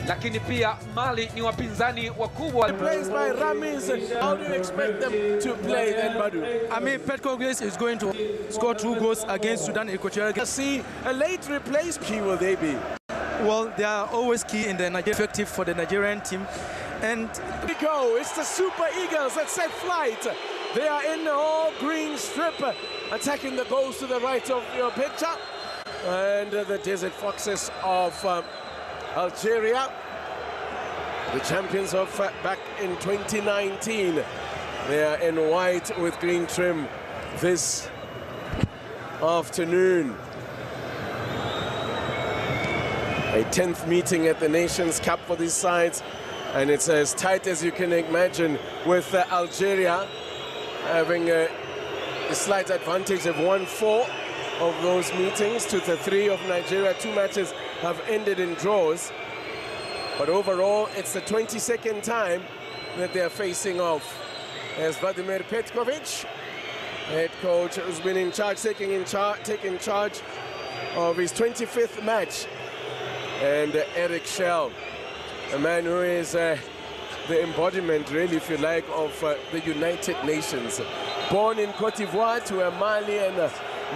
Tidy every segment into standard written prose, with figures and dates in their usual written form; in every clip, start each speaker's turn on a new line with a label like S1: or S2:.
S1: lakini pia Mali ni wapinzani wakubwa.
S2: Plays by Ramis. How do you expect them to play then, Badu?
S3: I mean, Petrovic is going to score 2 goals against Sudan Equatorial.
S2: See a late replace. Key will they be?
S3: Well, they are always key in the Nigerian effective for the Nigerian team. And
S2: we go. It's the Super Eagles that set flight. They are in the all green strip, attacking the goals to the right of your picture. And the Desert Foxes of Algeria, the champions of back in 2019. They are in white with green trim this afternoon. A 10th meeting at the Nations Cup for these sides, and it's as tight as you can imagine, with Algeria having a slight advantage. They've won 4 of those meetings to the 3 of Nigeria. 2 matches have ended in draws, but overall it's the 22nd time that they're facing off. As Vladimir Petkovic, head coach, who's been in charge, taking charge of his 25th match, and Eric Schell, a man who is the embodiment, really, if you like, of the United Nations. Born in Cote d'Ivoire to a Malian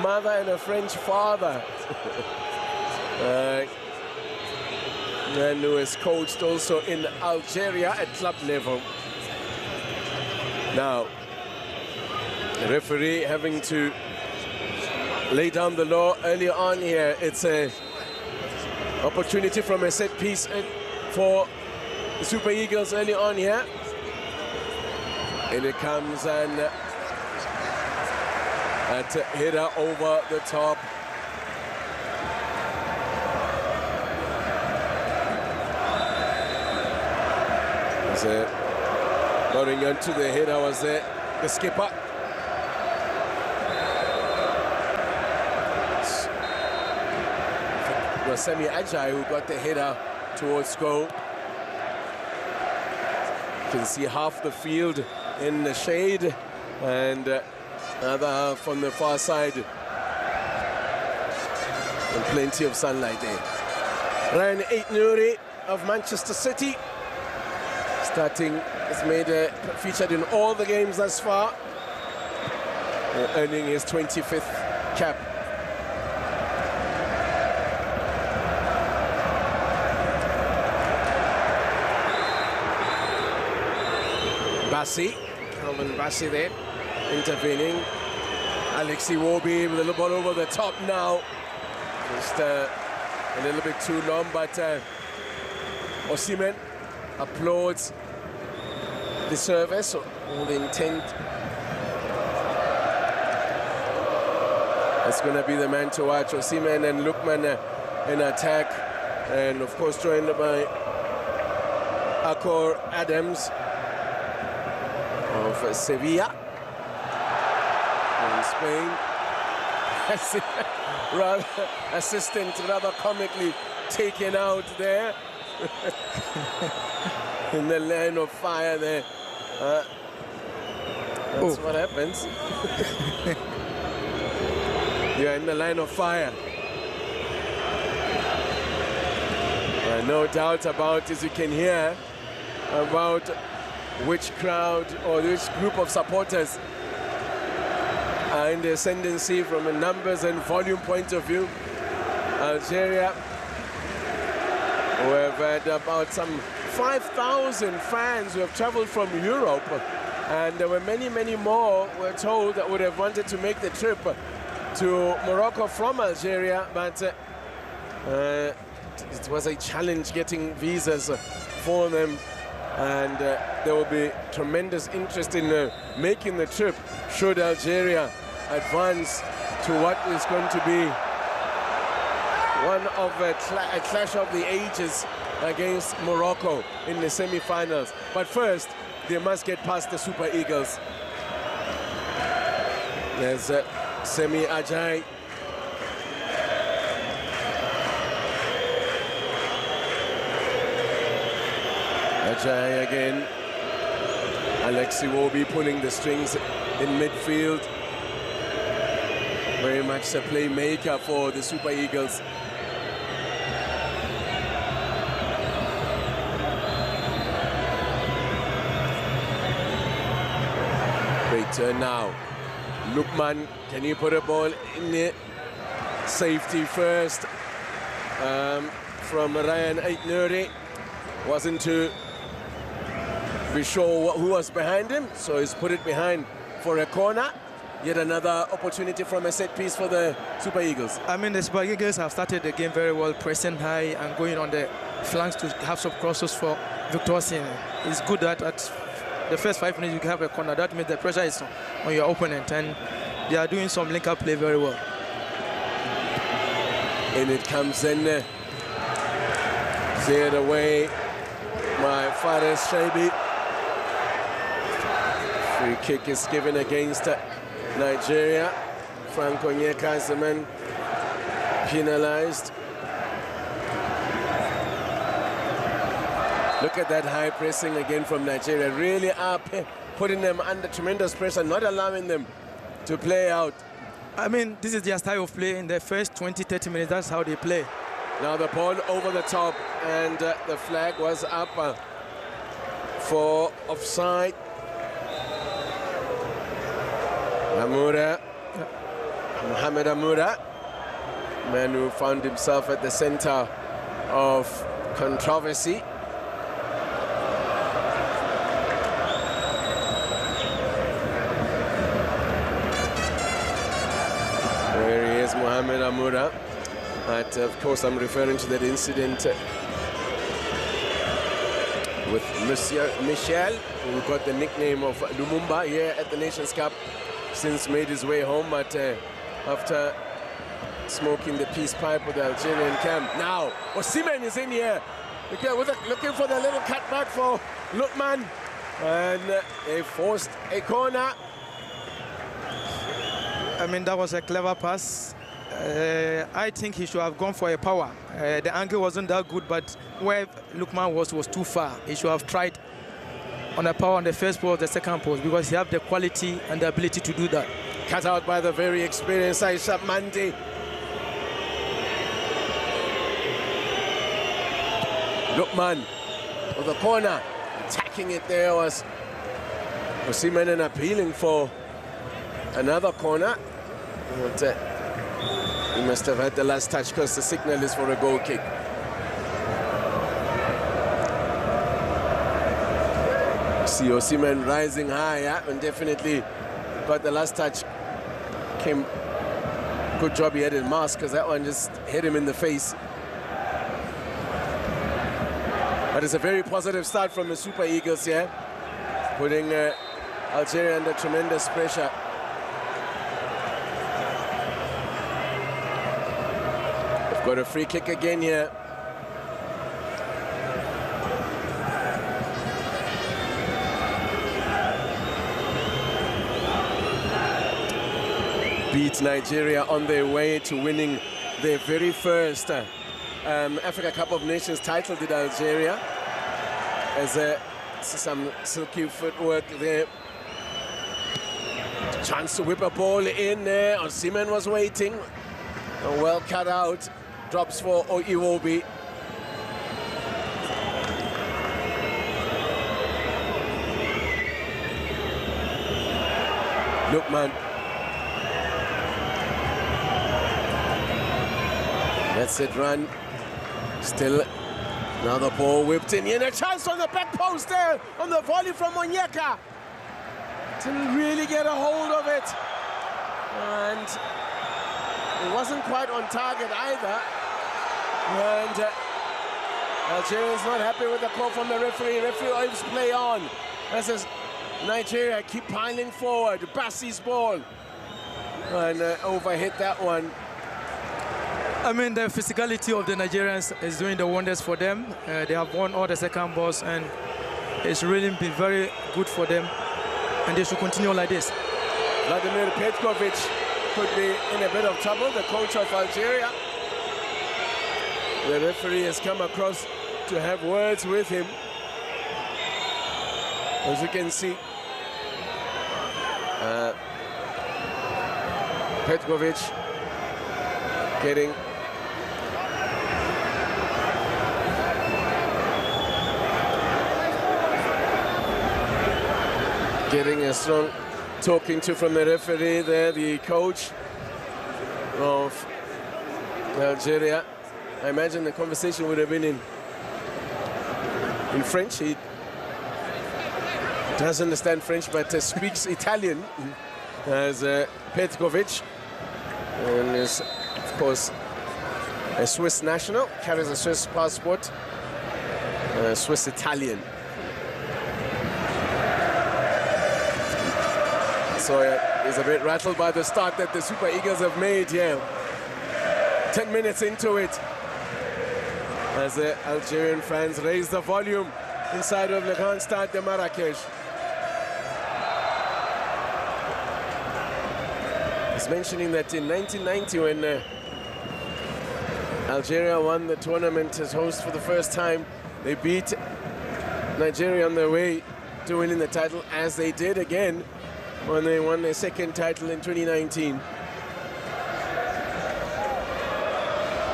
S2: mother and a French father. Man who has coached also in Algeria at club level. Now, the referee having to lay down the law early on here. It's a opportunity from a set piece for the Super Eagles early on here. And it comes and that header over the top. Was it going into the header? Was it the skipper? It was Semi Ajay who got the header towards goal. You can see half the field in the shade and another half on the far side. And plenty of sunlight there. Ryan Aitnouri of Manchester City, starting, has made featured in all the games thus far, earning his 25th cap. Bassi, Calvin Bassi there, intervening. Alexi Wobi with the ball over the top now. Just a little bit too long, but Osimhen applauds the service, all the intent. That's going to be the man to watch. Osimhen and Lukman in attack, and of course joined by Akor Adams of Sevilla in Spain. Rather, assistant rather comically taken out there. In the line of fire there. That's what happens. You're in the line of fire. No doubt about, as you can hear, about which crowd or which group of supporters are in the ascendancy from a numbers and volume point of view. Algeria, we have had about some 5,000 fans who have traveled from Europe, and there were many, many more, we're told, that would have wanted to make the trip to Morocco from Algeria, but it was a challenge getting visas for them, and there will be tremendous interest in making the trip should Algeria advance to what is going to be one of a clash of the ages against Morocco in the semi-finals. But first, they must get past the Super Eagles. There's Semi Ajay. Ajay again. Alexi Wobi pulling the strings in midfield. Very much a playmaker for the Super Eagles. Turn now. Lukman, can you put a ball in it? Safety first from Ryan Aitnuri. Wasn't too be sure who was behind him, so he's put it behind for a corner. Yet another opportunity from a set piece for the Super Eagles.
S3: I mean, the Super Eagles have started the game very well, pressing high and going on the flanks to have some crosses for Victor Osimhen. It's good that at the first 5 minutes you can have a corner. That means the pressure is on your opponent, and they are doing some link-up play very well.
S2: In it comes in, cleared away by Fares Shaibi. Free kick is given against Nigeria. Frank Onyeka is the man penalized. Look at that high pressing again from Nigeria. Really are putting them under tremendous pressure, not allowing them to play out.
S3: I mean, this is their style of play in the first 20-30 minutes. That's how they play.
S2: Now the ball over the top, and the flag was up for offside. Mohamed Amoura, man who found himself at the center of controversy. There he is, Mohamed Amoura. But of course, I'm referring to that incident with Monsieur Michel, who got the nickname of Lumumba here at the Nations Cup. Since made his way home, but after smoking the peace pipe with the Algerian camp. Now, Osimhen is in here, looking for the little cutback for Lukman, and they forced a corner.
S3: I mean, that was a clever pass. I think he should have gone for a power. The angle wasn't that good, but where Lukman was too far. He should have tried on a power on the first post, the second post, because he has the quality and the ability to do that.
S2: Cut out by the very experienced Aisha Mandi. Lukman with the corner, attacking it there was Osimhen, and appealing for another corner. But, he must have had the last touch because the signal is for a goal kick. See Osimhen rising high, and definitely got the last touch. Came, good job he had it masked, because that one just hit him in the face. But it's a very positive start from the Super Eagles here, putting Algeria under tremendous pressure. They've got a free kick again here. Beat Nigeria on their way to winning their very first Africa Cup of Nations title, did Algeria. As some silky footwork there. Chance to whip a ball in there. Osimhen was waiting. Well cut out. Drops for Iwobi. Lukman. That's it, run. Still another ball whipped in. And a chance on the back post there on the volley from Onyeka. Didn't really get a hold of it. And it wasn't quite on target either. And Algeria's not happy with the call from the referee. Referee always play on. As Nigeria keep piling forward. Bassi's ball. And overhit that one.
S3: I mean, the physicality of the Nigerians is doing the wonders for them. They have won all the second balls, and it's really been very good for them. And they should continue like this.
S2: Vladimir Petkovic could be in a bit of trouble, the coach of Algeria. The referee has come across to have words with him. As you can see, Petkovic getting a strong talking to from the referee there, the coach of Algeria. I imagine the conversation would have been in French. He doesn't understand French, but speaks Italian as Petkovic, and is, of course, a Swiss national, carries a Swiss passport, Swiss Italian. So he's a bit rattled by the start that the Super Eagles have made here. 10 minutes into it, as the Algerian fans raise the volume inside of Le Grand Stade de Marrakech. He's mentioning that in 1990, when Algeria won the tournament as host for the first time, they beat Nigeria on their way to winning the title, as they did again when they won their second title in 2019.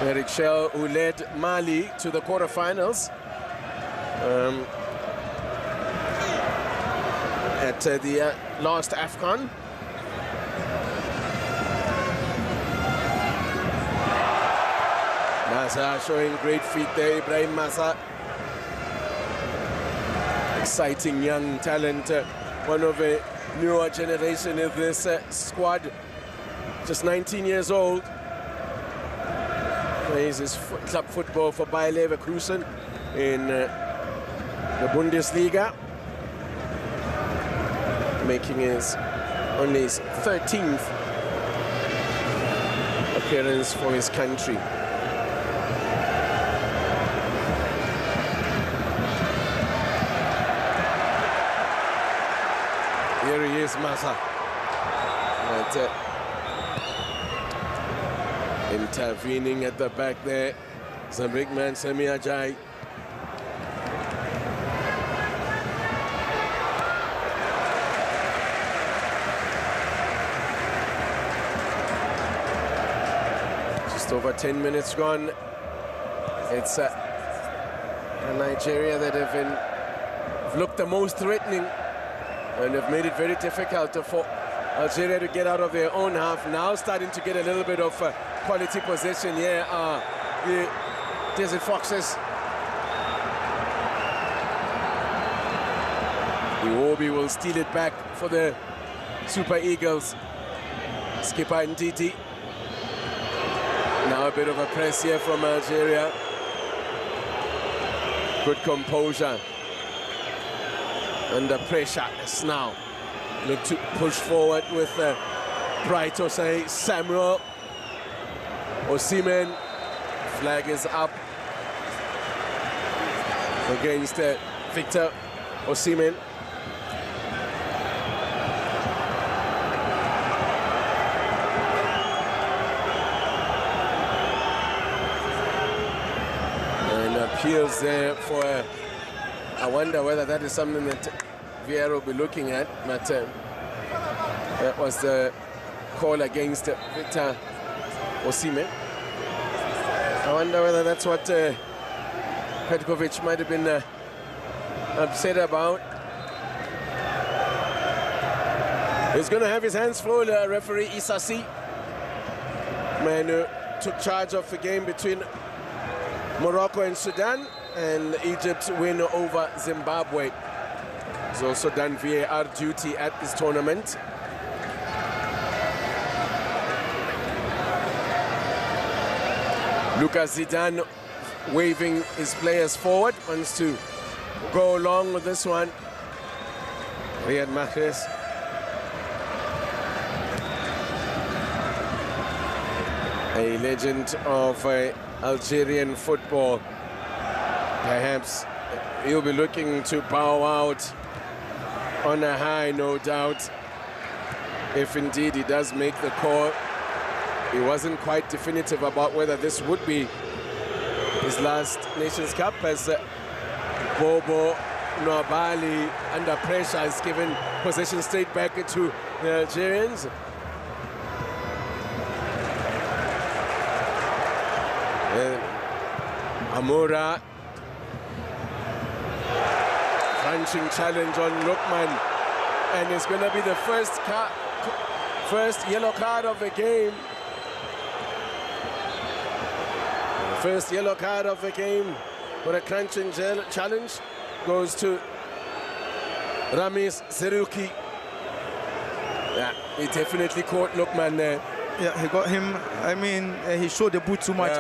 S2: Eric Shell, who led Mali to the quarterfinals at the last AFCON. Massa showing great feet there, Ibrahim Massa. Exciting young talent, one of a newer generation of this squad, just 19 years old. Plays his club football for Bayer Leverkusen in the Bundesliga, making only his 13th appearance for his country. Here he is, Massa. Intervening at the back there, some big man, Semi Ajay. Just over 10 minutes gone. It's Nigeria that have looked the most threatening and have made it very difficult for Algeria to get out of their own half. Now starting to get a little bit of quality possession here are the Desert Foxes. Iwobi will steal it back for the Super Eagles. Skipper Ndidi. Now a bit of a press here from Algeria. Good composure. Under pressure now. Look to push forward with Bright Osei, Samuel Osimhen. Flag is up against Victor Osimhen. And appeals there for I wonder whether that is something that Vieira will be looking at, but that was the call against Victor Osimhen. I wonder whether that's what Petkovic might have been upset about. He's going to have his hands full, referee Isasi, man who took charge of the game between Morocco and Sudan, and Egypt's win over Zimbabwe. He's also done VAR duty at this tournament. Lucas Zidane waving his players forward, wants to go along with this one. Riyad Mahrez. A legend of Algerian football. Perhaps he'll be looking to bow out on a high, no doubt, if indeed he does make the call. He wasn't quite definitive about whether this would be his last Nations Cup, as Bobo Nwabali, under pressure, has given possession straight back to the Algerians. Amoura, crunching challenge on Lukman, and it's going to be the first yellow card of the game. The first yellow card of the game for a crunching challenge goes to Ramis Zerouki. Yeah, he definitely caught Lukman there.
S3: Yeah, he got him. I mean, he showed the boot too much.